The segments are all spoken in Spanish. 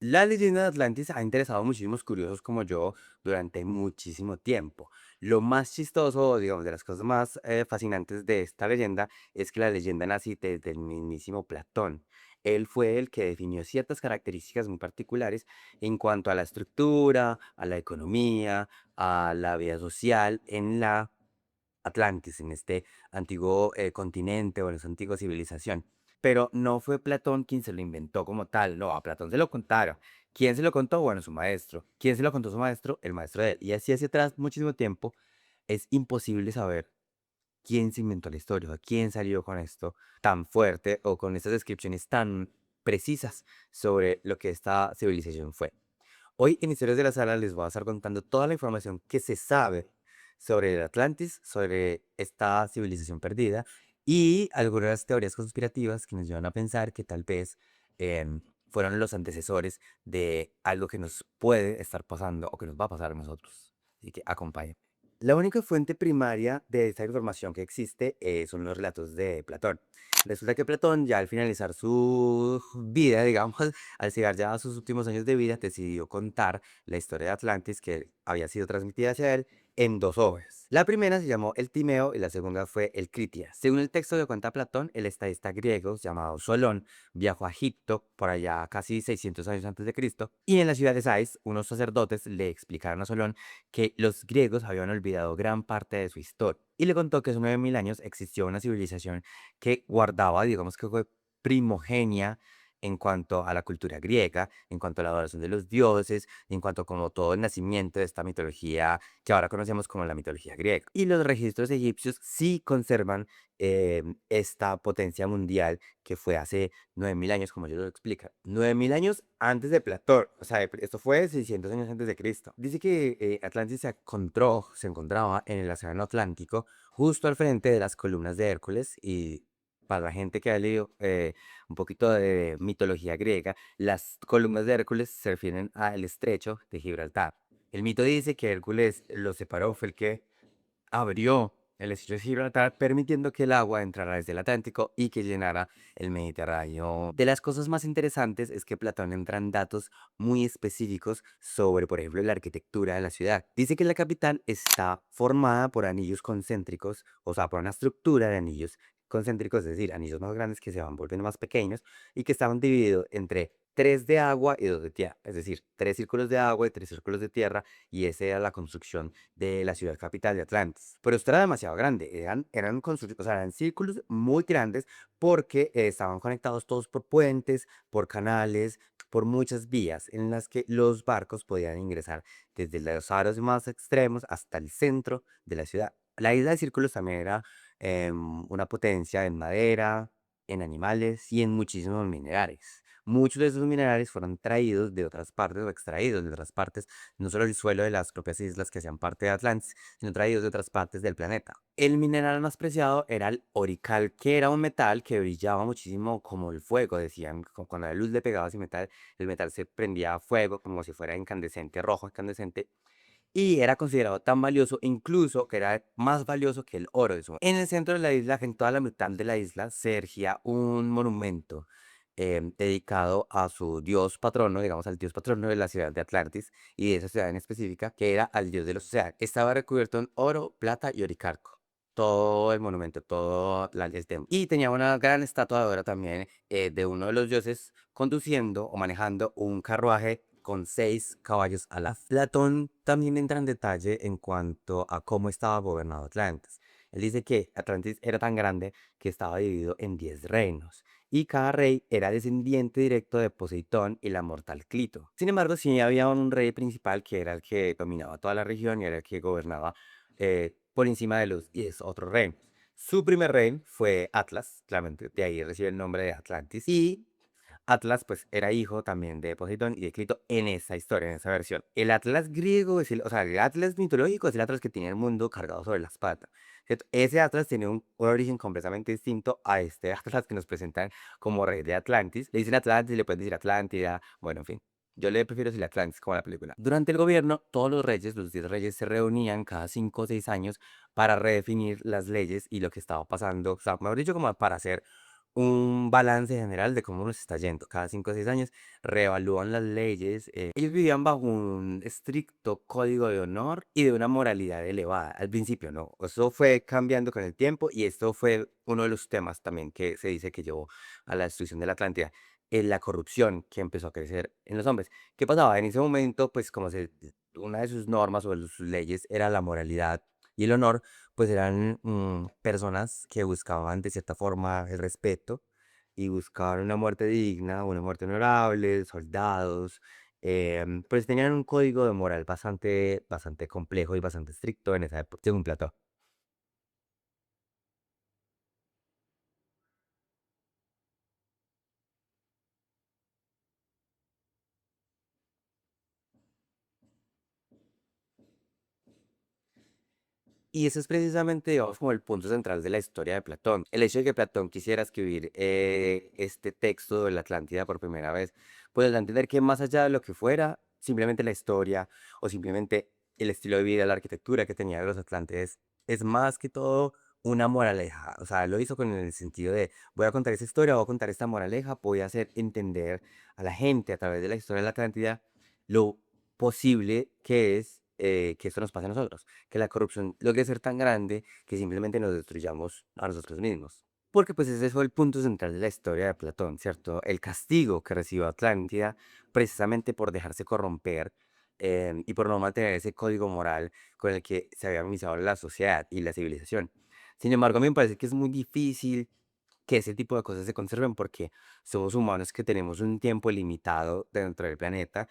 La leyenda de Atlantis ha interesado a muchísimos curiosos como yo durante muchísimo tiempo. Lo más chistoso, digamos, de las cosas más fascinantes de esta leyenda es que la leyenda nace desde el mismísimo Platón. Él fue el que definió ciertas características muy particulares en cuanto a la estructura, a la economía, a la vida social en la Atlantis, en este antiguo continente o en esa antigua civilización. Pero no fue Platón quien se lo inventó como tal, no, a Platón se lo contaron. ¿Quién se lo contó? Bueno, su maestro. ¿Quién se lo contó su maestro? El maestro de él. Y así hacia atrás, muchísimo tiempo, es imposible saber quién se inventó la historia, o quién salió con esto tan fuerte o con estas descripciones tan precisas sobre lo que esta civilización fue. Hoy en Historias de la Sala les voy a estar contando toda la información que se sabe sobre el Atlantis, sobre esta civilización perdida y algunas teorías conspirativas que nos llevan a pensar que tal vez fueron los antecesores de algo que nos puede estar pasando o que nos va a pasar a nosotros. Así que acompáñenme. La única fuente primaria de esta información que existe son los relatos de Platón. Resulta que Platón, ya al finalizar su vida, digamos, al llegar ya a sus últimos años de vida, decidió contar la historia de Atlantis que había sido transmitida hacia él en dos obras. La primera se llamó El Timeo y la segunda fue El Critias. Según el texto que cuenta Platón, el estadista griego llamado Solón viajó a Egipto por allá casi 600 años antes de Cristo y en la ciudad de Sais unos sacerdotes le explicaron a Solón que los griegos habían olvidado gran parte de su historia y le contó que hace 9000 años existió una civilización que guardaba, digamos que fue primogenia en cuanto a la cultura griega, en cuanto a la adoración de los dioses, en cuanto como todo el nacimiento de esta mitología que ahora conocemos como la mitología griega. Y los registros egipcios sí conservan esta potencia mundial que fue hace 9000 años, como ellos lo explican. 9000 años antes de Platón, o sea, esto fue 600 años antes de Cristo. Dice que Atlantis se encontraba en el Océano Atlántico, justo al frente de las columnas de Hércules y para la gente que ha leído un poquito de mitología griega, las columnas de Hércules se refieren al estrecho de Gibraltar. El mito dice que Hércules lo separó, fue el que abrió el estrecho de Gibraltar, permitiendo que el agua entrara desde el Atlántico y que llenara el Mediterráneo. De las cosas más interesantes es que Platón entra en datos muy específicos sobre, por ejemplo, la arquitectura de la ciudad. Dice que la capital está formada por anillos concéntricos, o sea, por una estructura de anillos concéntricos, es decir, anillos más grandes que se van volviendo más pequeños y que estaban divididos entre tres de agua y dos de tierra, es decir, tres círculos de agua y tres círculos de tierra, y esa era la construcción de la ciudad capital de Atlantis. Pero esto era demasiado grande, o sea, eran círculos muy grandes porque estaban conectados todos por puentes, por canales, por muchas vías en las que los barcos podían ingresar desde los aros más extremos hasta el centro de la ciudad. La isla de Círculos también era una potencia en madera, en animales y en muchísimos minerales. Muchos de esos minerales fueron traídos de otras partes o extraídos de otras partes, no solo el suelo de las propias islas que hacían parte de Atlantis, sino traídos de otras partes del planeta. El mineral más preciado era el orical, que era un metal que brillaba muchísimo como el fuego, decían, cuando la luz le pegaba a ese metal, el metal se prendía a fuego como si fuera incandescente, rojo incandescente, y era considerado tan valioso, incluso que era más valioso que el oro de su. En el centro de la isla, en toda la mitad de la isla, se erigía un monumento dedicado a su dios patrono, digamos al dios patrono de la ciudad de Atlantis y de esa ciudad en específica, que era al dios de los océanos. Estaba recubierto en oro, plata y oricarco. Todo el monumento, todo el templo. Y tenía una gran estatua de oro también de uno de los dioses conduciendo o manejando un carruaje con 6 caballos alados. Platón también entra en detalle en cuanto a cómo estaba gobernado Atlantis. Él dice que Atlantis era tan grande que estaba dividido en 10 reinos y cada rey era descendiente directo de Poseidón y la mortal Clito. Sin embargo, sí había un rey principal que era el que dominaba toda la región y era el que gobernaba por encima de los 10 otros reinos. Su primer rey fue Atlas, claramente de ahí recibe el nombre de Atlantis, y Atlas, pues, era hijo también de Poseidón y de Clito en esa historia, en esa versión. El Atlas griego, o sea, el Atlas mitológico es el Atlas que tiene el mundo cargado sobre la espalda, ¿cierto? Ese Atlas tiene un origen completamente distinto a este Atlas que nos presentan como rey de Atlantis. Le dicen Atlantis, le pueden decir Atlántida, bueno, en fin. Yo le prefiero decir Atlantis como la película. Durante el gobierno, todos los reyes, los 10 reyes, se reunían cada 5 o 6 años para redefinir las leyes y lo que estaba pasando. O sea, mejor dicho, como para hacer un balance general de cómo nos está yendo. Cada 5 o 6 años reevalúan las leyes. Ellos vivían bajo un estricto código de honor y de una moralidad elevada. Al principio no. Eso fue cambiando con el tiempo y esto fue uno de los temas también que se dice que llevó a la destrucción de la Atlántida. La corrupción que empezó a crecer en los hombres. ¿Qué pasaba? En ese momento, pues una de sus normas o de sus leyes era la moralidad y el honor, pues eran personas que buscaban de cierta forma el respeto y buscaban una muerte digna, una muerte honorable, soldados, pues tenían un código de moral bastante complejo y bastante estricto en esa época, según Platón. Y ese es precisamente, digamos, como el punto central de la historia de Platón. El hecho de que Platón quisiera escribir este texto de la Atlántida por primera vez, pues da a entender que más allá de lo que fuera, simplemente la historia o simplemente el estilo de vida, la arquitectura que tenían los atlantes, es más que todo una moraleja. O sea, lo hizo con el sentido de, voy a contar esta historia, voy a contar esta moraleja, voy a hacer entender a la gente a través de la historia de la Atlántida lo posible que es que esto nos pase a nosotros, que la corrupción logre ser tan grande que simplemente nos destruyamos a nosotros mismos. Porque pues ese fue el punto central de la historia de Platón, ¿cierto? El castigo que recibió Atlántida precisamente por dejarse corromper y por no mantener ese código moral con el que se había organizado la sociedad y la civilización. Sin embargo, a mí me parece que es muy difícil que ese tipo de cosas se conserven porque somos humanos que tenemos un tiempo limitado dentro del planeta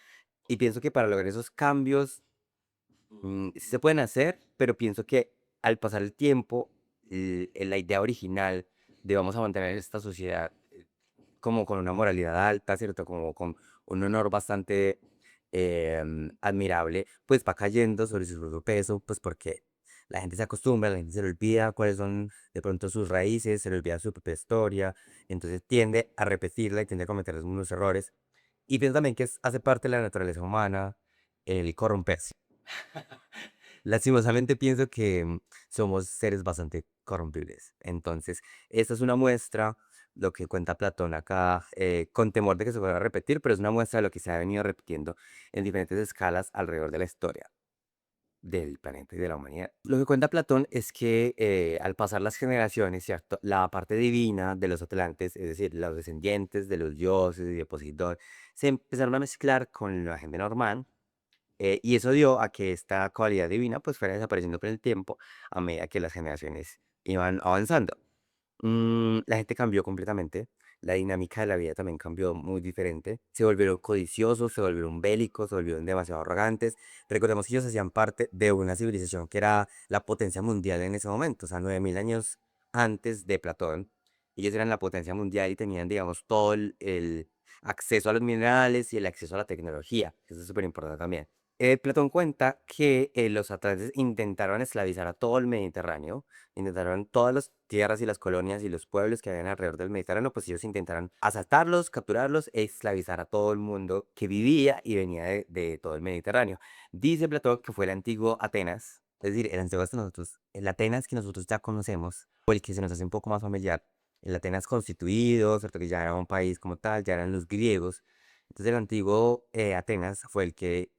y pienso que para lograr esos cambios sí se pueden hacer, pero pienso que al pasar el tiempo, la idea original de vamos a mantener esta sociedad como con una moralidad alta, ¿cierto? Como con un honor bastante admirable, pues va cayendo sobre su propio peso, pues porque la gente se acostumbra, la gente se le olvida cuáles son de pronto sus raíces, se le olvida su propia historia, entonces tiende a repetirla y tiende a cometer los mismos errores. Y pienso también que hace parte de la naturaleza humana el corromperse. Lastimosamente pienso que somos seres bastante corrompibles. Entonces, esta es una muestra, lo que cuenta Platón acá, con temor de que se vuelva a repetir, pero es una muestra de lo que se ha venido repitiendo en diferentes escalas alrededor de la historia del planeta y de la humanidad. Lo que cuenta Platón es que al pasar las generaciones, ¿cierto? La parte divina de los atlantes, es decir, los descendientes de los dioses y de Poseidón, se empezaron a mezclar con la gente normal y eso dio a que esta cualidad divina pues fuera desapareciendo con el tiempo a medida que las generaciones iban avanzando. La gente cambió completamente, la dinámica de la vida también cambió muy diferente. Se volvieron codiciosos, se volvieron bélicos, se volvieron demasiado arrogantes. Recordemos que ellos hacían parte de una civilización que era la potencia mundial en ese momento, o sea, 9000 años antes de Platón. Ellos eran la potencia mundial y tenían, digamos, todo el acceso a los minerales y el acceso a la tecnología. Eso es súper importante también. Platón cuenta que los atlantes intentaron esclavizar a todo el Mediterráneo, intentaron todas las tierras y las colonias y los pueblos que habían alrededor del Mediterráneo, pues ellos intentaron asaltarlos, capturarlos e esclavizar a todo el mundo que vivía y venía de todo el Mediterráneo. Dice Platón que fue el antiguo Atenas, es decir, el antiguo hasta nosotros, el Atenas que nosotros ya conocemos, o el que se nos hace un poco más familiar, el Atenas constituido, ¿cierto? Que ya era un país como tal, ya eran los griegos. Entonces el antiguo Atenas fue el que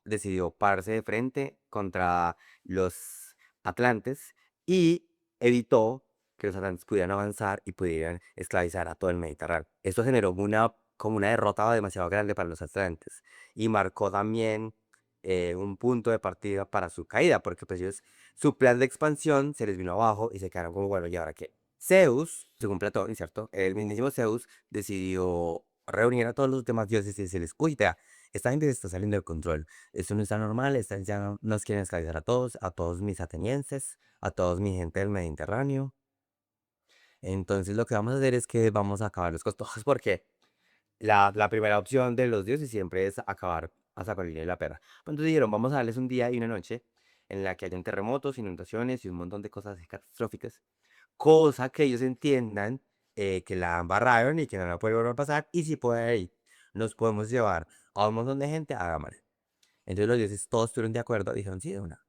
decidió pararse de frente contra los atlantes y evitó que los atlantes pudieran avanzar y pudieran esclavizar a todo el Mediterráneo. Esto generó como una derrota demasiado grande para los atlantes y marcó también un punto de partida para su caída, porque pues ellos, su plan de expansión se les vino abajo y se quedaron como, bueno, ¿y ahora qué? Zeus, según Platón, ¿cierto? El mismísimo Zeus decidió reunir a todos los demás dioses y decirles, uy, vea, esta gente se está saliendo de control. Esto no está normal, ya nos quieren esclavizar a todos mis atenienses, a todos mi gente del Mediterráneo. Entonces lo que vamos a hacer es que vamos a acabarlos con todos porque la primera opción de los dioses siempre es acabar a Sacolina y la perra. Entonces dijeron, vamos a darles un día y una noche en la que hayan terremotos, inundaciones y un montón de cosas así catastróficas, cosa que ellos entiendan que la embarraron y que no la puede volver a pasar y si puede ir, nos podemos llevar a un montón de gente, hagámosle. Entonces los dioses todos estuvieron de acuerdo, dijeron sí de una.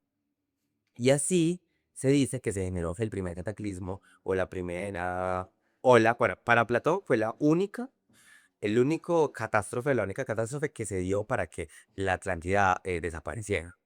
Y así se dice que se generó el primer cataclismo o la primera, bueno, para Platón fue la única catástrofe que se dio para que la Atlántida desapareciera.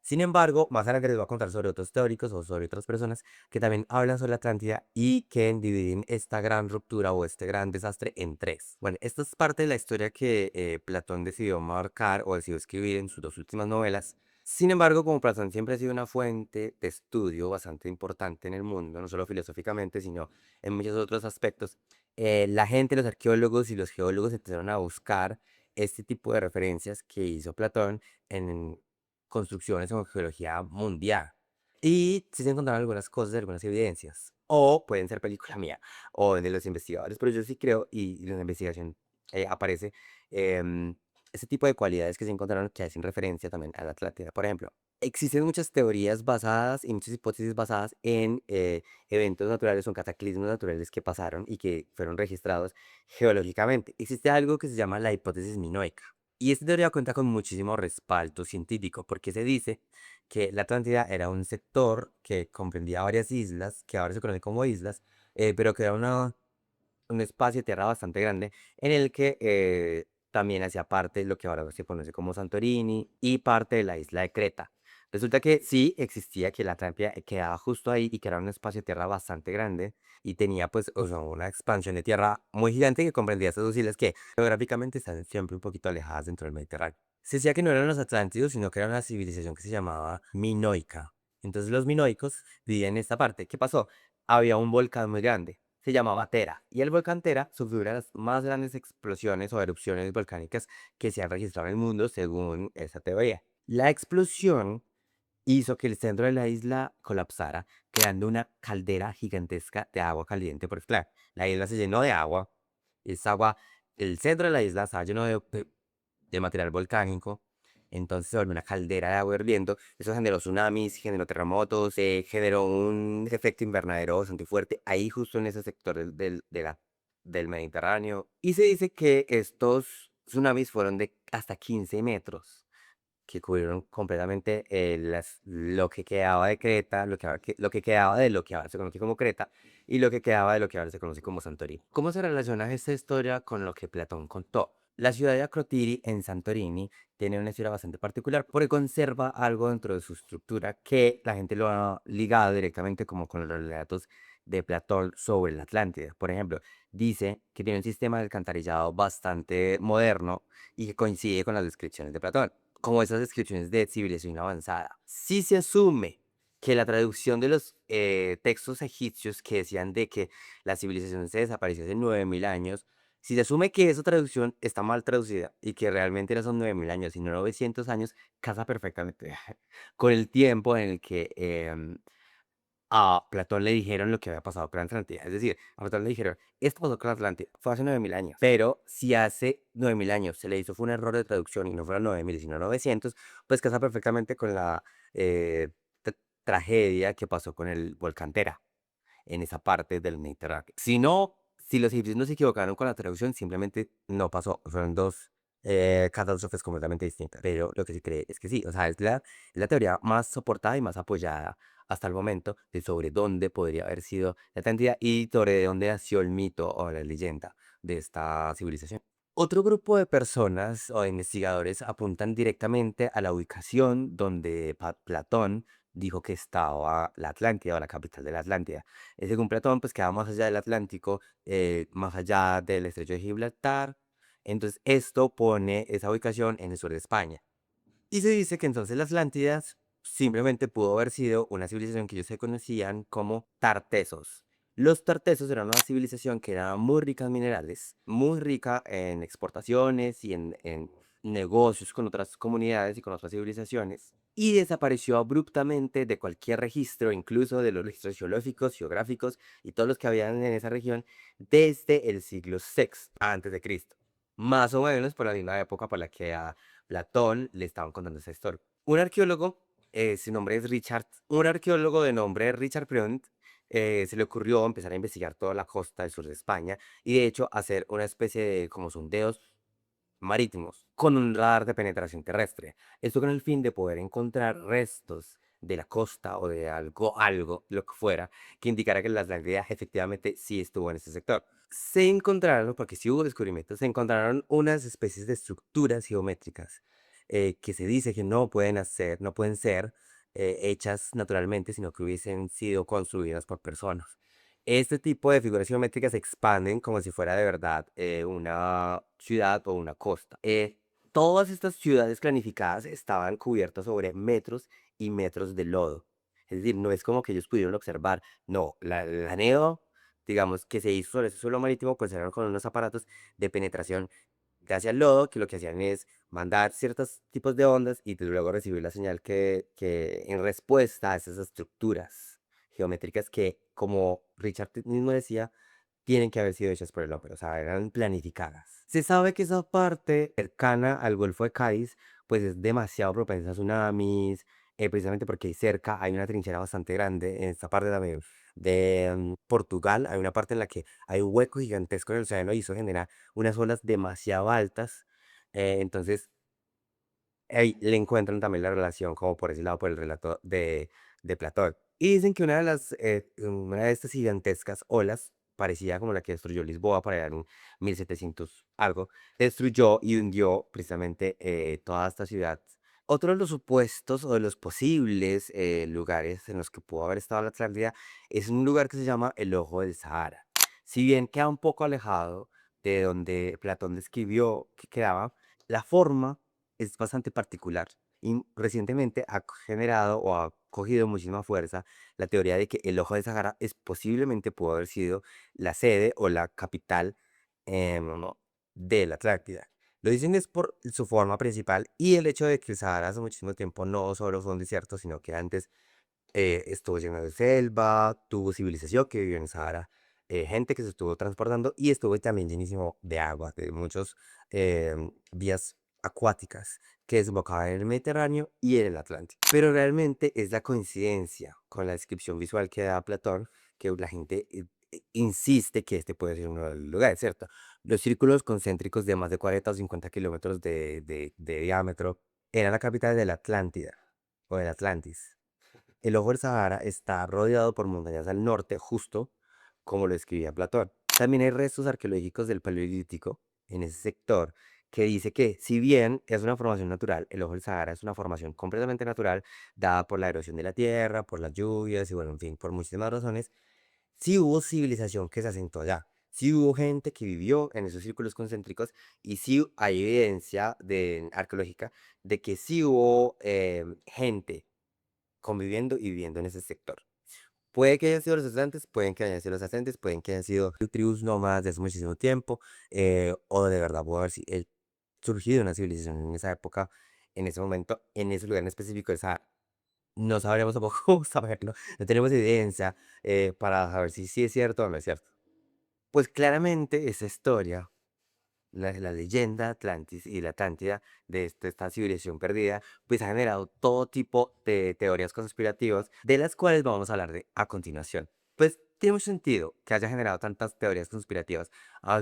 Sin embargo, más adelante les voy a contar sobre otros teóricos o sobre otras personas que también hablan sobre la Atlántida y que dividen esta gran ruptura o este gran desastre en tres. Bueno, esta es parte de la historia que Platón decidió marcar o decidió escribir en sus dos últimas novelas. Sin embargo, como Platón siempre ha sido una fuente de estudio bastante importante en el mundo, no solo filosóficamente, sino en muchos otros aspectos, la gente, los arqueólogos y los geólogos empezaron a buscar este tipo de referencias que hizo Platón en construcciones en geología mundial. Y sí se encontraron algunas cosas, algunas evidencias. O pueden ser película mía o de los investigadores, pero yo sí creo, y en la investigación aparece em, ese tipo de cualidades que se encontraron que hacen referencia también a la Atlántida. Por ejemplo, existen muchas teorías basadas y muchas hipótesis basadas en eventos naturales o cataclismos naturales que pasaron y que fueron registrados geológicamente. Existe algo que se llama la hipótesis minoica. Y esta teoría cuenta con muchísimo respaldo científico porque se dice que la Atlántida era un sector que comprendía varias islas, que ahora se conocen como islas, pero que era un espacio de tierra bastante grande en el que también hacía parte de lo que ahora se conoce como Santorini y parte de la isla de Creta. Resulta que sí existía, que la Atlántida quedaba justo ahí y que era un espacio de tierra bastante grande y tenía pues o sea, una expansión de tierra muy gigante que comprendía estas dos islas que geográficamente están siempre un poquito alejadas dentro del Mediterráneo. Se decía que no eran los atlántidos, sino que era una civilización que se llamaba minoica. Entonces los minoicos vivían en esta parte. ¿Qué pasó? Había un volcán muy grande, se llamaba Tera, y el volcán Tera sufrió una de las más grandes explosiones o erupciones volcánicas que se han registrado en el mundo según esa teoría. La explosión hizo que el centro de la isla colapsara, creando una caldera gigantesca de agua caliente, porque claro, la isla se llenó de agua, esa agua, el centro de la isla estaba lleno de material volcánico, entonces se volvió una caldera de agua hirviendo, eso generó tsunamis, generó terremotos, generó un efecto invernadero bastante fuerte, ahí justo en ese sector del Mediterráneo, y se dice que estos tsunamis fueron de hasta 15 metros que cubrieron completamente lo que quedaba de Creta, lo que quedaba de lo que ahora se conoce como Creta y lo que quedaba de lo que ahora se conoce como Santorini. ¿Cómo se relaciona esta historia con lo que Platón contó? La ciudad de Acrotiri en Santorini tiene una historia bastante particular porque conserva algo dentro de su estructura que la gente lo ha ligado directamente como con los relatos de Platón sobre la Atlántida. Por ejemplo, dice que tiene un sistema de alcantarillado bastante moderno y que coincide con las descripciones de Platón como esas descripciones de civilización avanzada. Si se asume que la traducción de los textos egipcios que decían de que la civilización se desapareció hace 9000 años, si se asume que esa traducción está mal traducida y que realmente no son 9000 años, sino 900 años, casa perfectamente con el tiempo en el que a Platón le dijeron lo que había pasado con la Atlántida. Es decir, a Platón le dijeron, esto pasó con la Atlántida, fue hace 9000 años. Pero si hace 9000 años se le hizo fue un error de traducción y no fueron 9000 sino 900, pues casa perfectamente con la eh, tragedia que pasó con el volcán Tera en esa parte del Mediterráneo. Si no, si los egipcios no se equivocaron con la traducción, simplemente no pasó. Fueron dos catástrofes completamente distintas. Pero lo que se cree es que sí, o sea, es la teoría más soportada y más apoyada hasta el momento de sobre dónde podría haber sido la Atlántida y sobre dónde nació el mito o la leyenda de esta civilización. Otro grupo de personas o de investigadores apuntan directamente a la ubicación donde Platón dijo que estaba la Atlántida o la capital de la Atlántida. Según Platón, pues queda más allá del Atlántico, más allá del estrecho de Gibraltar. Entonces, esto pone esa ubicación en el sur de España. Y se dice que entonces las Atlántidas simplemente pudo haber sido una civilización que ellos se conocían como tartesos. Los tartesos eran una civilización que era muy rica en minerales, muy rica en exportaciones y en negocios con otras comunidades y con otras civilizaciones, y desapareció abruptamente de cualquier registro, incluso de los registros geológicos, geográficos y todos los que habían en esa región desde el siglo VI antes de Cristo. Más o menos por la misma época por la que Platón le estaban contando esa historia. Un arqueólogo, su nombre es Richard, un arqueólogo de nombre Richard Preont, se le ocurrió empezar a investigar toda la costa del sur de España y de hecho hacer una especie de como sondeos marítimos con un radar de penetración terrestre. Esto con el fin de poder encontrar restos de la costa o de algo, lo que fuera, que indicara que la Atlántida efectivamente sí estuvo en ese sector. Se encontraron, porque sí hubo descubrimientos, se encontraron unas especies de estructuras geométricas que se dice que no pueden ser hechas naturalmente, sino que hubiesen sido construidas por personas. Este tipo de figuras geométricas se expanden como si fuera de verdad una ciudad o una costa. Todas estas ciudades planificadas estaban cubiertas sobre metros y metros de lodo. Es decir, no es como que ellos pudieron observar, no, el aneo, digamos, que se hizo sobre ese suelo marítimo, pues eran con unos aparatos de penetración hacia el lodo, que lo que hacían es mandar ciertos tipos de ondas y luego recibir la señal que en respuesta a esas estructuras geométricas que, como Richard mismo decía, tienen que haber sido hechas por el hombre, o sea, eran planificadas. Se sabe que esa parte cercana al Golfo de Cádiz, pues es demasiado propensa a tsunamis, precisamente porque ahí cerca hay una trinchera bastante grande, en esta parte también de Portugal, hay una parte en la que hay un hueco gigantesco en el océano y eso genera unas olas demasiado altas, entonces ahí le encuentran también la relación, como por ese lado, por el relato de Platón. Y dicen que una de estas gigantescas olas, parecida como la que destruyó Lisboa para allá en 1700 algo, destruyó y hundió precisamente toda esta ciudad. Otro de los supuestos o de los posibles lugares en los que pudo haber estado la Atlántida es un lugar que se llama el Ojo del Sahara. Si bien queda un poco alejado de donde Platón describió que quedaba, la forma es bastante particular y recientemente ha generado o ha cogido muchísima fuerza la teoría de que el Ojo de Sahara es posiblemente pudo haber sido la sede o la capital no, de la Atlántida. Lo dicen es por su forma principal y el hecho de que el Sahara hace muchísimo tiempo no solo fue un desierto, sino que antes estuvo lleno de selva, tuvo civilización que vivió en Sahara, gente que se estuvo transportando y estuvo también llenísimo de agua, de muchos vías acuáticas que desembocaban en el Mediterráneo y en el Atlántico. Pero realmente es la coincidencia con la descripción visual que da Platón que la gente insiste que este puede ser uno de los lugares, ¿cierto? Los círculos concéntricos de más de 40 o 50 kilómetros de diámetro eran la capital de la Atlántida o del Atlantis. El ojo del Sahara está rodeado por montañas al norte, justo como lo escribía Platón. También hay restos arqueológicos del Paleolítico en ese sector que dice que si bien es una formación natural, el ojo del Sahara es una formación completamente natural dada por la erosión de la tierra, por las lluvias y bueno, en fin, por muchísimas razones, sí hubo civilización que se asentó allá. Sí hubo gente que vivió en esos círculos concéntricos y sí hay evidencia arqueológica de que sí hubo gente conviviendo y viviendo en ese sector. Puede que hayan sido los ascendentes, pueden que hayan sido los ascendentes, pueden que hayan sido tribus nómadas de hace muchísimo tiempo, o de verdad pudo haber surgido una civilización en esa época, en ese momento, en ese lugar en específico. Esa, no sabremos tampoco saberlo, no tenemos evidencia para saber si sí es cierto o no es cierto. Pues claramente esa historia la leyenda Atlantis y la Atlántida de esta civilización perdida, pues ha generado todo tipo de teorías conspirativas, de las cuales vamos a hablar a continuación. Pues tiene mucho sentido que haya generado tantas teorías conspirativas,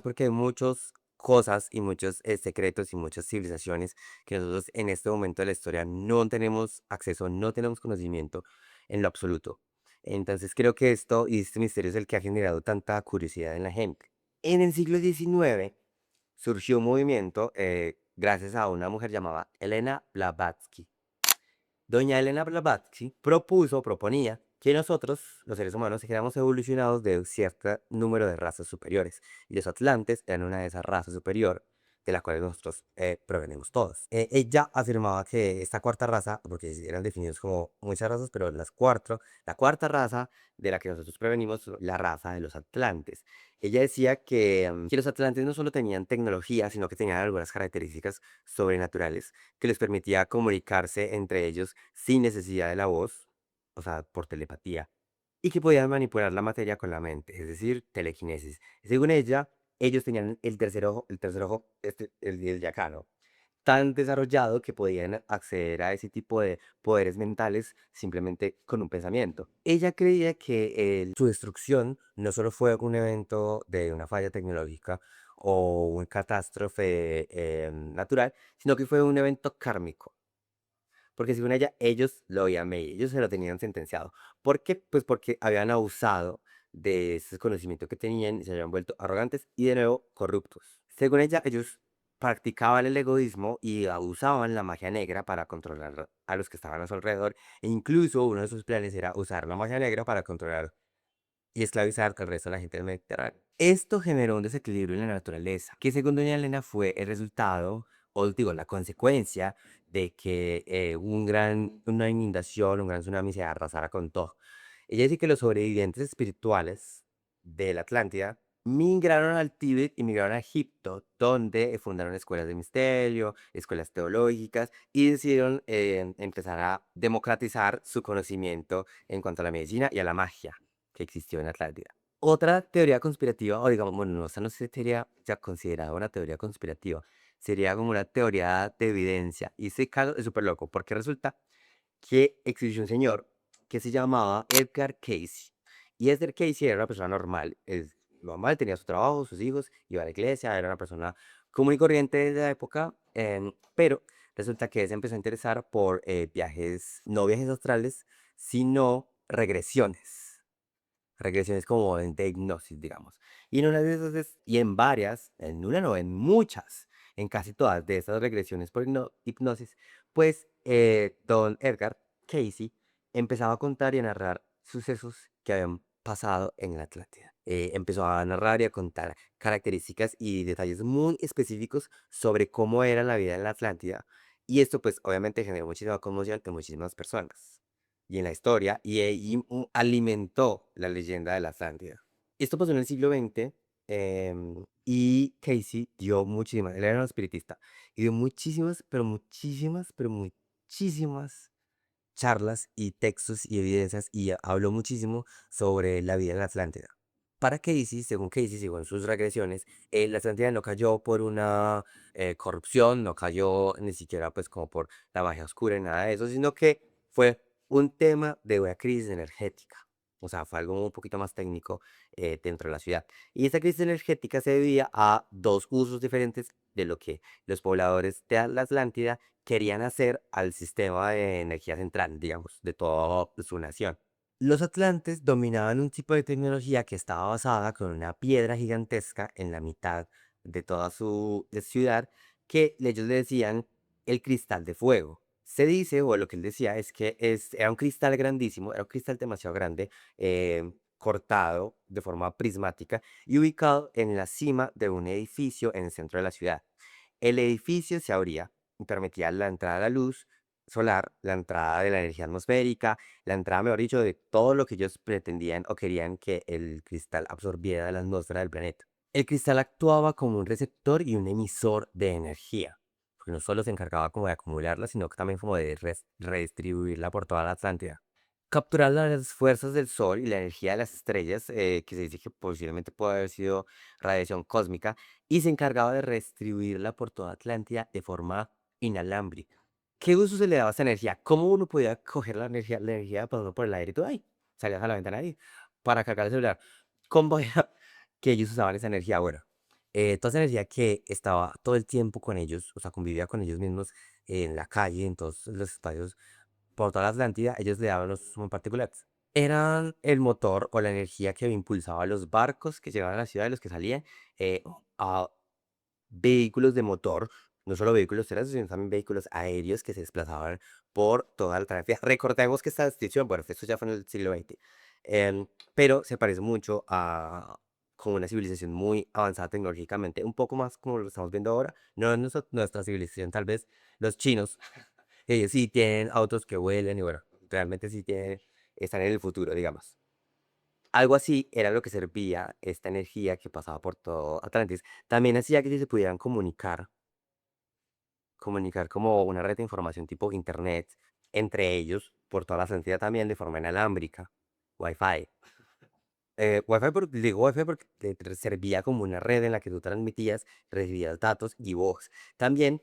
porque hay muchas cosas y muchos secretos y muchas civilizaciones que nosotros en este momento de la historia no tenemos acceso, no tenemos conocimiento en lo absoluto. Entonces creo que esto y este misterio es el que ha generado tanta curiosidad en la gente. En el siglo XIX, surgió un movimiento gracias a una mujer llamada Elena Blavatsky. Doña Elena Blavatsky proponía que nosotros, los seres humanos, éramos evolucionados de un cierto número de razas superiores. Y los atlantes eran una de esas razas superior de las cuales nosotros provenimos todos. Ella afirmaba que esta cuarta raza, porque eran definidos como muchas razas, pero la cuarta raza de la que nosotros provenimos, la raza de los atlantes. Ella decía que los atlantes no solo tenían tecnología, sino que tenían algunas características sobrenaturales que les permitía comunicarse entre ellos sin necesidad de la voz, o sea, por telepatía, y que podían manipular la materia con la mente, es decir, telequinesis. Según ella, ellos tenían el tercer ojo, el yacano, tan desarrollado que podían acceder a ese tipo de poderes mentales simplemente con un pensamiento. Ella creía que su destrucción no solo fue un evento de una falla tecnológica o una catástrofe natural, sino que fue un evento kármico, porque según ella, ellos lo habían medido, ellos se lo tenían sentenciado. ¿Por qué? Pues porque habían abusado de ese conocimiento que tenían y se habían vuelto arrogantes y de nuevo corruptos. Según ella, ellos practicaban el egoísmo y abusaban la magia negra para controlar a los que estaban a su alrededor, e incluso uno de sus planes era usar la magia negra para controlar y esclavizar al resto de la gente del Mediterráneo. Esto generó un desequilibrio en la naturaleza, que según doña Elena fue el resultado, o digo, la consecuencia de que una inundación, un gran tsunami se arrasara con todo. Ella dice que los sobrevivientes espirituales de la Atlántida migraron al Tíbet y migraron a Egipto, donde fundaron escuelas de misterio, escuelas teológicas y decidieron empezar a democratizar su conocimiento en cuanto a la medicina y a la magia que existió en Atlántida. Otra teoría conspirativa, o digamos, bueno, no, esta no sería ya considerada una teoría conspirativa, sería como una teoría de evidencia. Y este caso es súper loco, porque resulta que existió un señor que se llamaba Edgar Cayce. Y Edgar Cayce era una persona normal, es normal, tenía su trabajo, sus hijos, iba a la iglesia, era una persona común y corriente de la época, pero resulta que él se empezó a interesar por viajes, no viajes astrales, sino regresiones como de hipnosis, digamos. Y en una de esas, y en varias, en una no, en muchas, en casi todas de esas regresiones por hipnosis, pues don Edgar Casey empezaba a contar y a narrar sucesos que habían pasado en la Atlántida. Empezó a narrar y a contar características y detalles muy específicos sobre cómo era la vida en la Atlántida. Y esto pues obviamente generó muchísima conmoción en muchísimas personas y en la historia, alimentó la leyenda de la Atlántida. Esto pasó en el siglo XX, y Casey dio muchísimas, él era un espiritista, y dio muchísimas, pero muchísimas charlas y textos y evidencias y habló muchísimo sobre la vida en la Atlántida. Para Casey, según Casey, según sus regresiones, la Atlántida no cayó por una corrupción, no cayó ni siquiera pues como por la magia oscura y nada de eso, sino que fue un tema de una crisis energética. O sea, fue algo un poquito más técnico dentro de la ciudad. Y esa crisis energética se debía a dos usos diferentes de lo que los pobladores de la Atlántida querían hacer al sistema de energía central, digamos, de toda su nación. Los atlantes dominaban un tipo de tecnología que estaba basada con una piedra gigantesca en la mitad de toda su ciudad, que ellos le decían el cristal de fuego. Se dice, o lo que él decía, es que era un cristal grandísimo, era un cristal demasiado grande, cortado de forma prismática y ubicado en la cima de un edificio en el centro de la ciudad. El edificio se abría y permitía la entrada de la luz solar, la entrada de la energía atmosférica, la entrada, mejor dicho, de todo lo que ellos pretendían o querían que el cristal absorbiera de la atmósfera del planeta. El cristal actuaba como un receptor y un emisor de energía, porque no solo se encargaba como de acumularla, sino que también como de redistribuirla por toda la Atlántida. Capturar las fuerzas del Sol y la energía de las estrellas, que se dice que posiblemente puede haber sido radiación cósmica, y se encargaba de redistribuirla por toda Atlántida de forma inalámbrica. ¿Qué uso se le daba a esa energía? ¿Cómo uno podía coger la energía pasando por el aire y tú, ay, salías a la ventana ahí para cargar el celular? ¿Cómo era que ellos usaban esa energía? Bueno, toda esa energía que estaba todo el tiempo con ellos, o sea, convivía con ellos mismos en la calle, en todos los espacios, por toda la Atlántida, ellos le daban los muy particulares. Eran el motor o la energía que impulsaba los barcos que llegaban a la ciudad y los que salían, a vehículos de motor, no solo vehículos terrestres, sino también vehículos aéreos que se desplazaban por toda la Atlántida. Recordemos que esta descripción, bueno, esto ya fue en el siglo XX, pero se parece mucho a como una civilización muy avanzada tecnológicamente, un poco más como lo estamos viendo ahora, no nuestra civilización, tal vez los chinos, ellos sí tienen autos que vuelan y bueno, realmente sí tienen, están en el futuro, digamos. Algo así era lo que servía esta energía que pasaba por todo Atlantis. También hacía que ellos se pudieran comunicar como una red de información tipo internet entre ellos por toda la Atlántida también de forma inalámbrica, Wi-Fi. Wi-Fi, digo Wi-Fi porque te servía como una red en la que tú transmitías, recibías datos y voz. También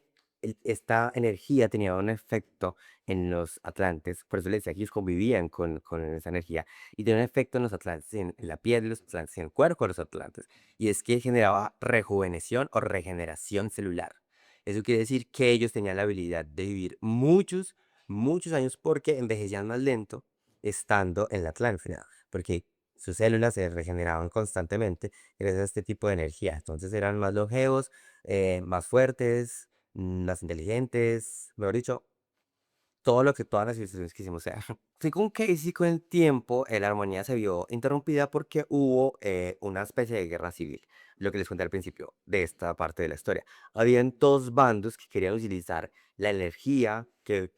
esta energía tenía un efecto en los atlantes, por eso les decía que ellos convivían con esa energía, y tenía un efecto en los atlantes, en la piel de los atlantes, en el cuerpo de los atlantes, y es que generaba rejuveneción o regeneración celular. Eso quiere decir que ellos tenían la habilidad de vivir muchos, muchos años porque envejecían más lento estando en la Atlántida, porque sus células se regeneraban constantemente gracias a este tipo de energía. Entonces eran más longevos, más fuertes, más inteligentes, mejor dicho, todo lo que todas las civilizaciones quisimos ser. Según Casey, con el tiempo, la armonía se vio interrumpida porque hubo una especie de guerra civil, lo que les conté al principio de esta parte de la historia. Habían dos bandos que querían utilizar la energía que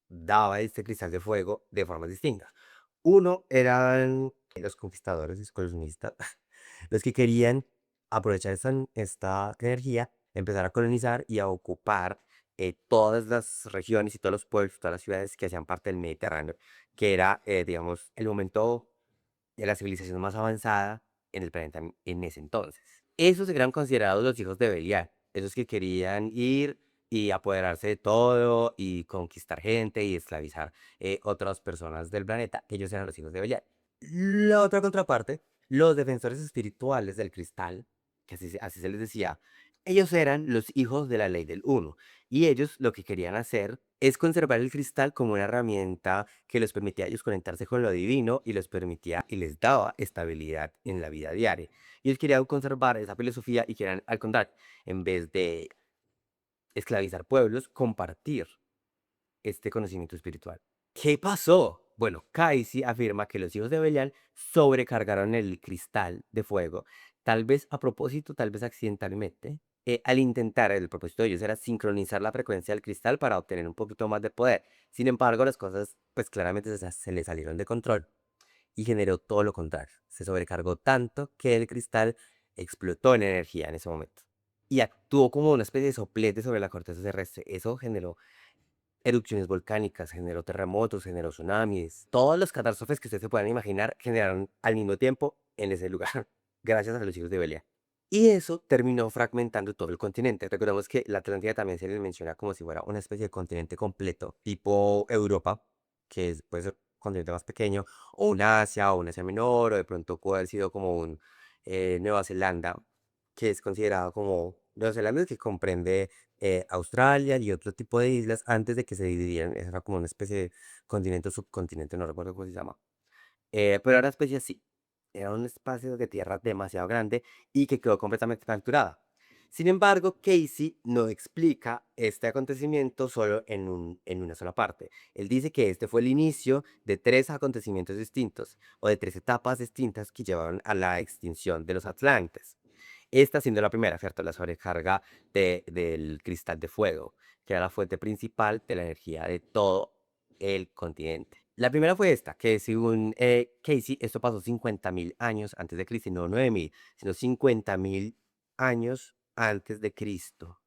daba este cristal de fuego de formas distintas. Uno eran los conquistadores y colonistas, los que querían aprovechar esta energía, empezar a colonizar y a ocupar todas las regiones y todos los pueblos, todas las ciudades que hacían parte del Mediterráneo, que era, digamos, el momento de la civilización más avanzada en el planeta en ese entonces. Esos eran considerados los hijos de Belial, esos que querían ir y apoderarse de todo y conquistar gente y esclavizar otras personas del planeta. Ellos eran los hijos de Belial. La otra contraparte, los defensores espirituales del cristal, que así se les decía, ellos eran los hijos de la ley del uno. Y ellos lo que querían hacer es conservar el cristal como una herramienta que les permitía a ellos conectarse con lo divino y les permitía y les daba estabilidad en la vida diaria. Y ellos querían conservar esa filosofía y querían, al contrario, en vez de esclavizar pueblos, compartir este conocimiento espiritual. ¿Qué pasó? Bueno, Kaisi afirma que los hijos de Belial sobrecargaron el cristal de fuego, tal vez a propósito, tal vez accidentalmente. Al intentar, el propósito de ellos era sincronizar la frecuencia del cristal para obtener un poquito más de poder. Sin embargo, las cosas, pues claramente se le salieron de control y generó todo lo contrario. Se sobrecargó tanto que el cristal explotó en energía en ese momento y actuó como una especie de soplete sobre la corteza terrestre. Eso generó erupciones volcánicas, generó terremotos, generó tsunamis. Todas las catástrofes que ustedes se puedan imaginar generaron al mismo tiempo en ese lugar, gracias a los hijos de Belia. Y eso terminó fragmentando todo el continente. Recordemos que la Atlántida también se le menciona como si fuera una especie de continente completo, tipo Europa, que puede ser un continente más pequeño, o un Asia, o un Asia menor, o de pronto puede haber sido como un Nueva Zelanda, que es considerado como Nueva Zelanda, que comprende Australia y otro tipo de islas antes de que se dividieran. Era como una especie de continente o subcontinente, no recuerdo cómo se llama. Pero era especie así. Era un espacio de tierra demasiado grande y que quedó completamente fracturada. Sin embargo, Casey no explica este acontecimiento solo en una sola parte. Él dice que este fue el inicio de tres acontecimientos distintos o de tres etapas distintas que llevaron a la extinción de los Atlantes. Esta siendo la primera, ¿cierto? La sobrecarga del cristal de fuego, que era la fuente principal de la energía de todo el continente. La primera fue esta, que según Casey, esto pasó 50.000 años antes de Cristo, y no 9.000, sino 50.000 años antes de Cristo.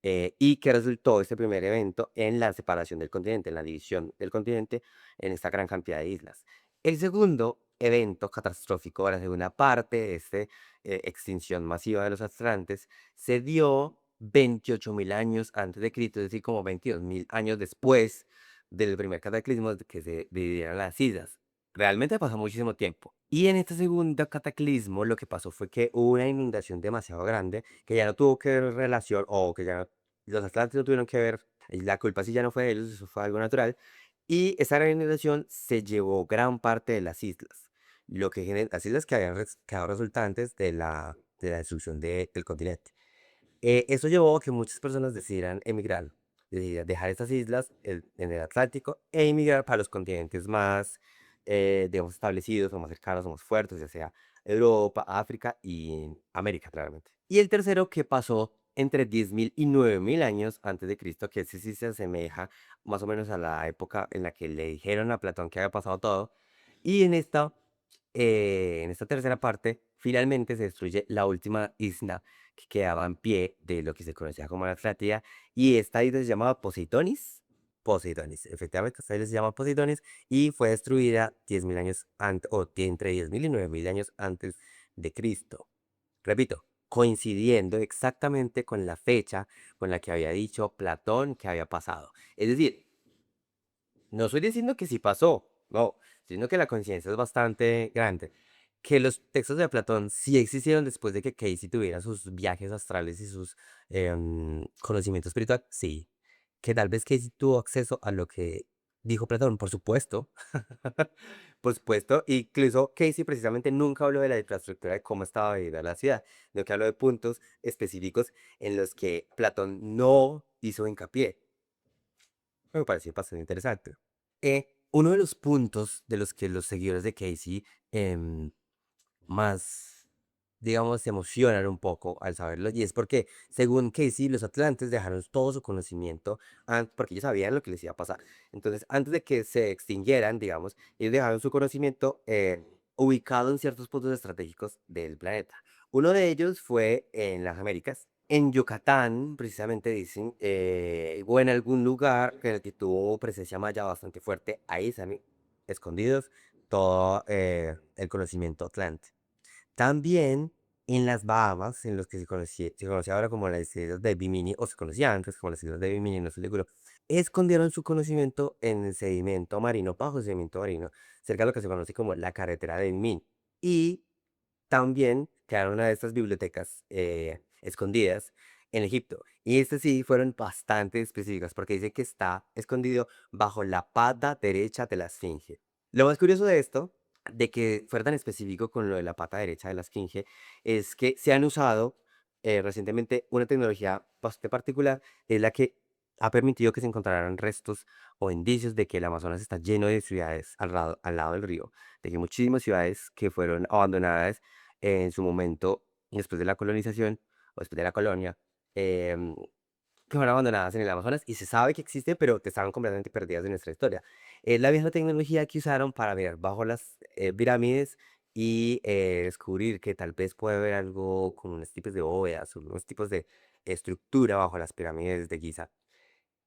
Y que resultó este primer evento en la separación del continente, en la división del continente en esta gran cantidad de islas. El segundo evento catastrófico, la segunda parte de esta extinción masiva de los atlantes, se dio 28.000 años antes de Cristo, es decir, como 22.000 años después del primer cataclismo de que se dividieran las islas. Realmente pasó muchísimo tiempo. Y en este segundo cataclismo lo que pasó fue que hubo una inundación demasiado grande que ya no tuvo que ver relación o que ya los atlantes no tuvieron que ver, y la culpa sí ya no fue de ellos, eso fue algo natural. Y esa gran inundación se llevó gran parte de las islas, lo que las islas que habían quedado resultantes de la destrucción del continente. Eso llevó a que muchas personas decidieran emigrar, decidieran dejar estas islas en el Atlántico e emigrar para los continentes más, digamos, establecidos o más cercanos o más fuertes, ya sea Europa, África y América, claramente. Y el tercero que pasó entre 10.000 y 9.000 años antes de Cristo, que ese sí se asemeja más o menos a la época en la que le dijeron a Platón que había pasado todo. Y en esta tercera parte, finalmente se destruye la última isla que quedaba en pie de lo que se conocía como la Atlántida, y esta isla se llamaba Poseidonis. Poseidonis, efectivamente, esta isla se llama Poseidonis y fue destruida 10.000 años antes, o entre 10.000 y 9.000 años antes de Cristo. Repito, coincidiendo exactamente con la fecha con la que había dicho Platón que había pasado. Es decir, no estoy diciendo que sí pasó, no, estoy diciendo que la coincidencia es bastante grande. Que los textos de Platón sí existieron después de que Casey tuviera sus viajes astrales y sus conocimientos espirituales, sí. que tal vez Casey tuvo acceso a lo que dijo Platón, por supuesto. Por supuesto, incluso Casey precisamente nunca habló de la infraestructura de cómo estaba dividida la ciudad, sino que habló de puntos específicos en los que Platón no hizo hincapié. Me pareció bastante interesante. Uno de los puntos de los que los seguidores de Casey más, digamos, se emocionan un poco al saberlo, y es porque, según Casey, los atlantes dejaron todo su conocimiento, porque ellos sabían lo que les iba a pasar. Entonces, antes de que se extinguieran, digamos, ellos dejaron su conocimiento ubicado en ciertos puntos estratégicos del planeta. Uno de ellos fue en las Américas. En Yucatán, precisamente dicen, o en algún lugar en el que tuvo presencia maya bastante fuerte, ahí están escondidos todo el conocimiento atlante. También en las Bahamas, en los que se conocía ahora como las islas de Bimini, o se conocía antes como las islas de Bimini, no estoy seguro, escondieron su conocimiento en el sedimento marino, bajo el sedimento marino, cerca de lo que se conoce como la carretera de Bimini. Y también quedaron una de estas bibliotecas escondidas en Egipto. Y estas sí fueron bastante específicas porque dice que está escondido bajo la pata derecha de la esfinge. Lo más curioso de esto, de que fuera tan específico con lo de la pata derecha de la esfinge, es que se han usado recientemente una tecnología bastante particular, es la que ha permitido que se encontraran restos o indicios de que el Amazonas está lleno de ciudades al lado del río, de que muchísimas ciudades que fueron abandonadas en su momento, después de la colonización o después de la colonia, em, que fueron abandonadas en el Amazonas y se sabe que existen, pero que estaban completamente perdidas de nuestra historia. Es la vieja tecnología que usaron para ver bajo las pirámides y descubrir que tal vez puede haber algo como unos tipos de bóvedas, unos tipos de estructura bajo las pirámides de Giza.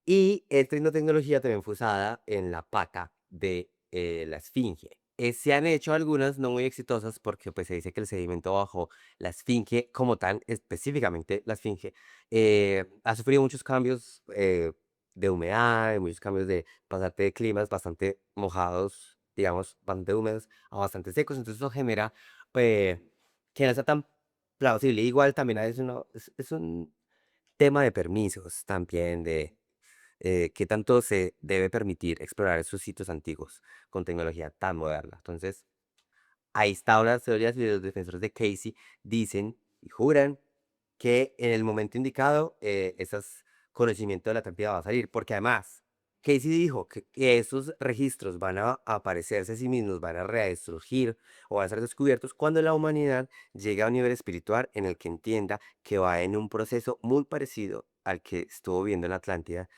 Y esta misma tecnología también fue usada en la pata de la esfinge. Se han hecho algunas no muy exitosas porque pues se dice que el sedimento bajo la esfinge como tal, específicamente la esfinge, ha sufrido muchos cambios de humedad, muchos cambios de pasarte de climas bastante mojados, digamos, bastante húmedos a bastante secos, entonces eso genera pues, que no sea tan plausible. Igual también es un tema de permisos también, de qué tanto se debe permitir explorar esos sitios antiguos con tecnología tan moderna. Entonces, ahí está las teorías, y los defensores de Casey dicen y juran que en el momento indicado esos conocimiento de la Atlántida va a salir, porque además Casey dijo que esos registros van a aparecerse a sí mismos, van a resurgir o van a ser descubiertos cuando la humanidad llegue a un nivel espiritual en el que entienda que va en un proceso muy parecido al que estuvo viendo en la Atlántida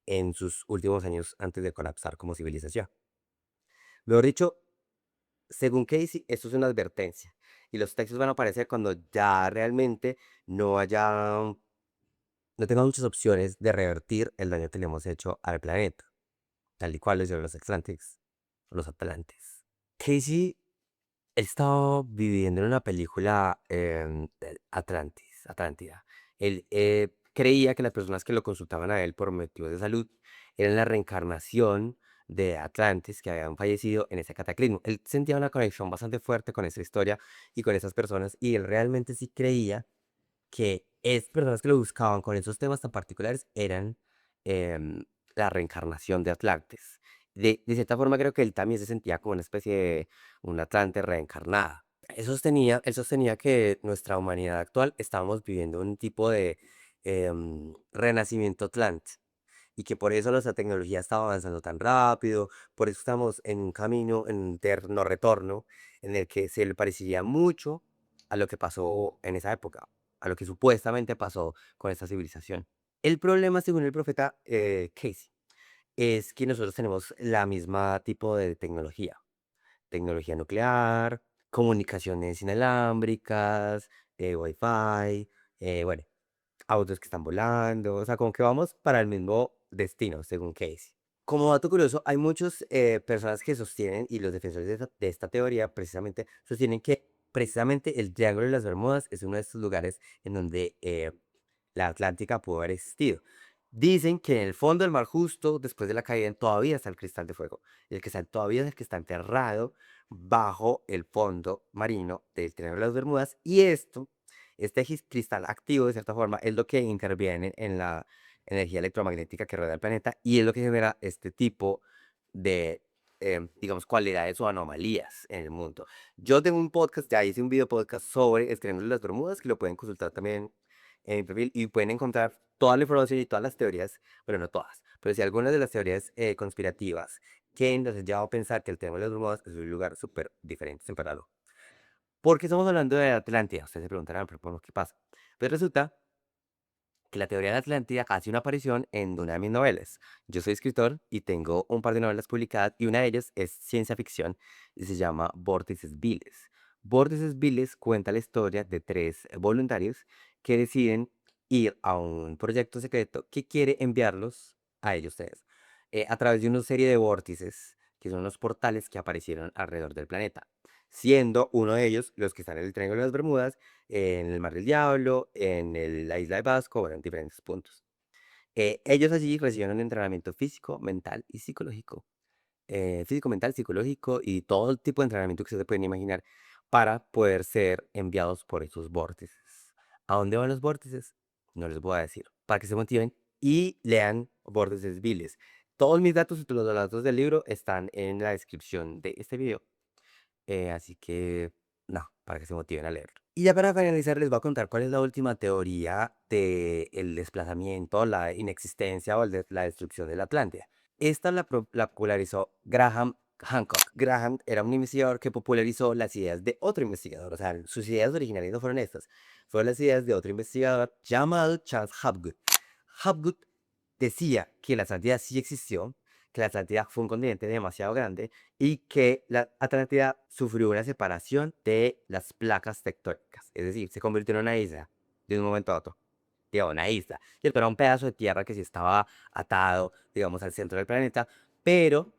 en sus últimos años antes de colapsar como civilización. Mejor dicho, según Casey, esto es una advertencia y los textos van a aparecer cuando ya realmente no haya, no tenga muchas opciones de revertir el daño que le hemos hecho al planeta, tal y cual lo hicieron los Atlantes, los Atlantes. Casey estaba viviendo en una película de Atlántida. Él creía que las personas que lo consultaban a él por motivos de salud eran la reencarnación de Atlantes que habían fallecido en ese cataclismo. Él sentía una conexión bastante fuerte con esa historia y con esas personas, y él realmente sí creía que es personas que lo buscaban con esos temas tan particulares eran em, la reencarnación de Atlantes. De cierta forma creo que él también se sentía como una especie de un Atlante reencarnada. Él sostenía que nuestra humanidad actual estábamos viviendo un tipo de renacimiento Atlante y que por eso nuestra tecnología estaba avanzando tan rápido, por eso estamos en un camino, en un eterno retorno, en el que se le parecería mucho a lo que pasó en esa época, a lo que supuestamente pasó con esta civilización. El problema, según el profeta Casey, es que nosotros tenemos la misma tipo de tecnología nuclear, comunicaciones inalámbricas, Wi-Fi, bueno, autos que están volando, o sea, como que vamos para el mismo destino, según Casey. Como dato curioso, hay muchas personas que sostienen, y los defensores de esta teoría precisamente sostienen que precisamente el Triángulo de las Bermudas es uno de estos lugares en donde la Atlántica pudo haber existido. Dicen que en el fondo del mar, justo después de la caída, todavía está el cristal de fuego. Y el cristal todavía es el que está enterrado bajo el fondo marino del Triángulo de las Bermudas. Y este cristal activo, de cierta forma, es lo que interviene en energía electromagnética que rodea el planeta y es lo que genera este tipo de, digamos, cualidades o anomalías en el mundo. Yo tengo un podcast, ya hice un video podcast sobre el Triángulo de las Bermudas, que lo pueden consultar también en mi perfil y pueden encontrar toda la información y todas las teorías, bueno, no todas, pero sí algunas de las teorías conspirativas que nos han llevado a pensar que el Triángulo de las Bermudas es un lugar súper diferente, súper raro. ¿Por qué estamos hablando de Atlántida? Ustedes se preguntarán, pero ¿por qué pasa? Pues resulta que la teoría de la Atlántida hace una aparición en una de mis novelas. Yo soy escritor y tengo un par de novelas publicadas y una de ellas es ciencia ficción y se llama Vórtices Viles. Vórtices Viles cuenta la historia de tres voluntarios que deciden ir a un proyecto secreto que quiere enviarlos a ellos tres a través de una serie de vórtices que son los portales que aparecieron alrededor del planeta, siendo uno de ellos los que están en el Triángulo de las Bermudas, en el Mar del Diablo, la isla de Pascua, bueno, en diferentes puntos. Ellos allí recibieron un entrenamiento físico, mental y psicológico. Físico, mental, psicológico y todo el tipo de entrenamiento que ustedes pueden imaginar para poder ser enviados por esos vórtices. ¿A dónde van los vórtices? No les voy a decir. Para que se motiven y lean Vórtices Viles. Todos mis datos y todos los datos del libro están en la descripción de este video. Así que, no, para que se motiven a leerlo. Y ya para finalizar, les voy a contar cuál es la última teoría del desplazamiento, la inexistencia o la destrucción de la Atlántida. Esta la popularizó Graham Hancock. Graham era un investigador que popularizó las ideas de otro investigador. O sea, sus ideas originales no fueron estas. Fueron las ideas de otro investigador llamado Charles Hapgood. Hapgood decía que la Atlántida sí existió, que la Atlántida fue un continente demasiado grande y que la Atlántida sufrió una separación de las placas tectónicas. Es decir, se convirtió en una isla de un momento a otro. Digamos, una isla. Y esto era un pedazo de tierra que sí estaba atado, digamos, al centro del planeta, pero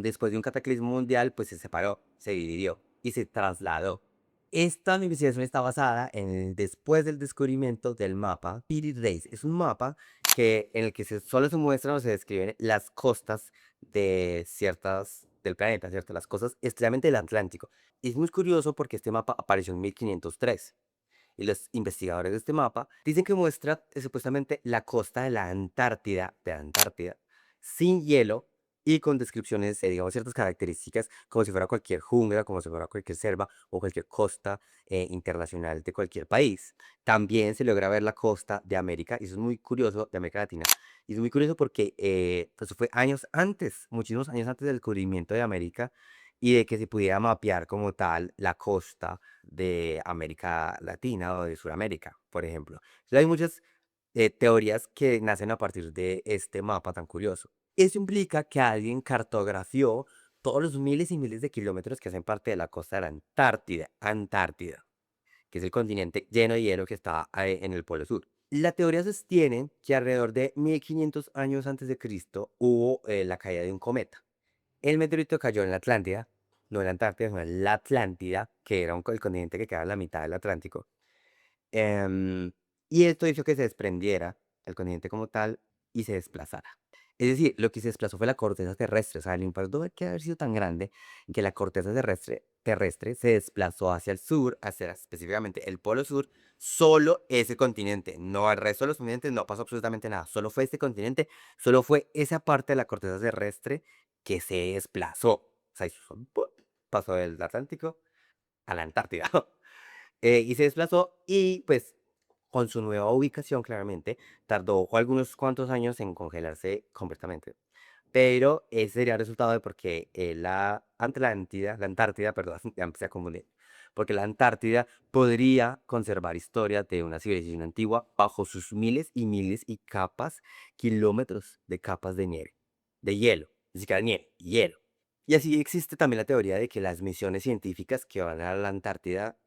después de un cataclismo mundial, pues se separó, se dividió y se trasladó. Esta investigación está basada después del descubrimiento del mapa Piri Reis. Es un mapa en el que solo se muestran o se describen las costas de ciertas del planeta, ¿cierto? Las costas, especialmente del Atlántico. Y es muy curioso porque este mapa apareció en 1503. Y los investigadores de este mapa dicen que muestra supuestamente la costa de Antártida, sin hielo y con descripciones, digamos, ciertas características, como si fuera cualquier jungla, como si fuera cualquier selva o cualquier costa internacional de cualquier país. También se logra ver la costa de América, y eso es muy curioso, de América Latina. Y es muy curioso porque eso fue años antes, muchísimos años antes del descubrimiento de América y de que se pudiera mapear como tal la costa de América Latina o de Sudamérica, por ejemplo. Entonces, hay muchas teorías que nacen a partir de este mapa tan curioso. Eso implica que alguien cartografió todos los miles y miles de kilómetros que hacen parte de la costa de la Antártida, que es el continente lleno de hielo que está en el Polo Sur. La teoría sostiene que alrededor de 1500 años antes de Cristo hubo la caída de un cometa. El meteorito cayó en la Atlántida, no en la Antártida, sino en la Atlántida, que era el continente que queda en la mitad del Atlántico. Em, y esto hizo que se desprendiera el continente como tal y se desplazara. Es decir, lo que se desplazó fue la corteza terrestre. O sea, el impacto tuvo que haber sido tan grande que la corteza terrestre se desplazó hacia el sur, hacia específicamente el polo sur, solo ese continente. No al resto de los continentes no pasó absolutamente nada. Solo fue este continente, solo fue esa parte de la corteza terrestre que se desplazó. O sea, hizo ¡pum! Pasó del Atlántico a la Antártida. Y se desplazó y pues con su nueva ubicación claramente tardó algunos cuantos años en congelarse completamente. Pero ese sería el resultado de porque la Antártida, perdón, ya empecé a confundir, porque la Antártida podría conservar historia de una civilización antigua bajo sus miles y miles y capas, kilómetros de capas de nieve, de hielo, ni siquiera nieve, hielo. Y así existe también la teoría de que las misiones científicas que van a la Antártida,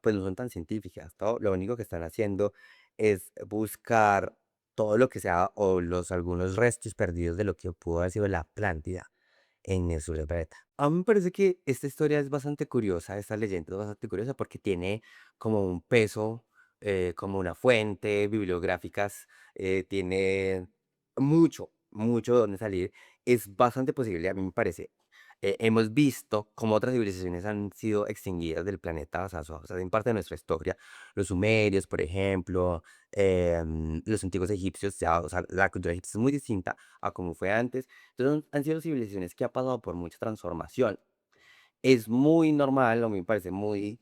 pues no son tan científicas. Lo único que están haciendo es buscar todo lo que sea o algunos restos perdidos de lo que pudo haber sido la Atlántida en el sur del planeta. A mí me parece que esta historia es bastante curiosa, esta leyenda es bastante curiosa porque tiene como un peso, como una fuente bibliográficas, tiene mucho, mucho de dónde salir. Es bastante posible, a mí me parece. hemos visto cómo otras civilizaciones han sido extinguidas del planeta, o sea, hacen parte de nuestra historia. Los sumerios, por ejemplo, los antiguos egipcios, ya, o sea, la cultura egipcia es muy distinta a como fue antes. Entonces, han sido civilizaciones que han pasado por mucha transformación. Es muy normal, o me parece muy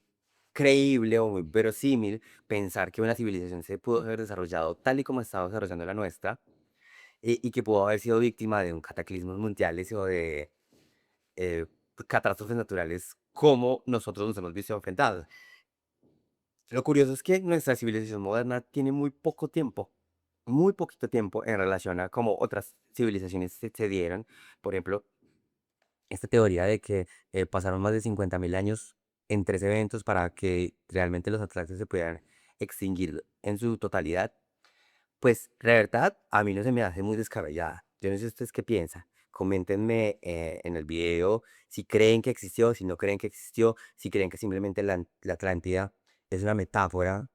creíble o muy verosímil pensar que una civilización se pudo haber desarrollado tal y como estaba desarrollando la nuestra, y que pudo haber sido víctima de un cataclismos mundiales o de eh, catástrofes naturales como nosotros nos hemos visto enfrentados. Lo curioso es que nuestra civilización moderna tiene muy poco tiempo, muy poquito tiempo en relación a cómo otras civilizaciones se dieron. Por ejemplo, esta teoría de que pasaron más de 50.000 años en tres eventos para que realmente los Atlantes se pudieran extinguir en su totalidad, pues la verdad a mí no se me hace muy descabellada. Yo no sé ustedes qué piensan. Coméntenme en el video si creen que existió, si no creen que existió, si creen que simplemente la Atlántida es una metáfora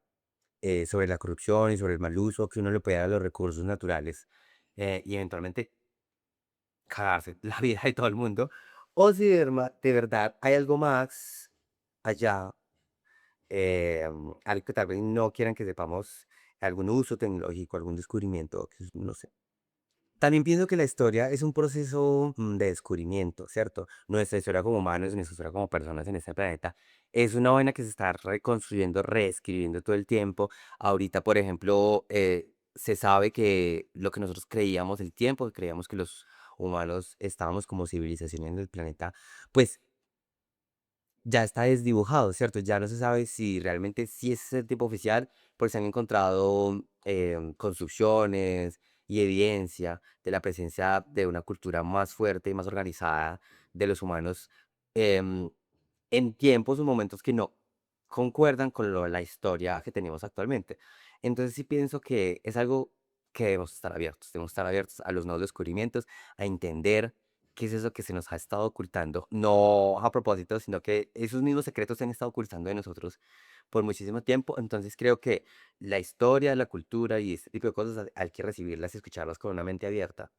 sobre la corrupción y sobre el mal uso que uno le puede dar a los recursos naturales, y eventualmente cagarse la vida de todo el mundo, o si de verdad hay algo más allá, algo que tal vez no quieran que sepamos, algún uso tecnológico, algún descubrimiento, que no sé. También pienso que la historia es un proceso de descubrimiento, ¿cierto? Nuestra historia como humanos, nuestra historia como personas en este planeta, es una vaina que se está reconstruyendo, reescribiendo todo el tiempo. Ahorita, por ejemplo, se sabe que lo que nosotros creíamos, el tiempo que creíamos que los humanos estábamos como civilización en el planeta, pues ya está desdibujado, ¿cierto? Ya no se sabe si realmente sí es el tipo oficial, porque se han encontrado construcciones y evidencia de la presencia de una cultura más fuerte y más organizada de los humanos, em, en tiempos o momentos que no concuerdan con la historia que tenemos actualmente. Entonces sí pienso que es algo que debemos estar abiertos a los nuevos descubrimientos, a entender qué es eso que se nos ha estado ocultando, no a propósito, sino que esos mismos secretos se han estado ocultando de nosotros por muchísimo tiempo. Entonces creo que la historia, la cultura y este tipo de cosas hay que recibirlas y escucharlas con una mente abierta,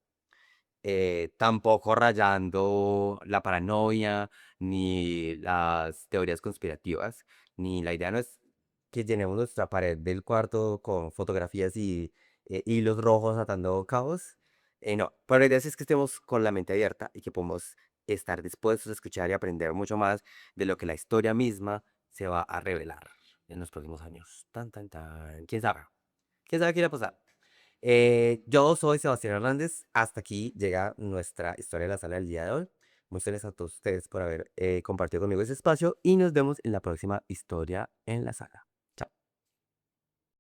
tampoco rayando la paranoia, ni las teorías conspirativas, ni la idea no es que llenemos nuestra pared del cuarto con fotografías y hilos rojos atando cabos. No, pero la idea es que estemos con la mente abierta y que podamos estar dispuestos a escuchar y aprender mucho más de lo que la historia misma se va a revelar en los próximos años. Tan, tan, tan. ¿Quién sabe? ¿Quién sabe qué irá a pasar? Yo soy Sebastián Hernández. Hasta aquí llega nuestra historia de la sala del día de hoy. Muchas gracias a todos ustedes por haber compartido conmigo ese espacio y nos vemos en la próxima historia en la sala.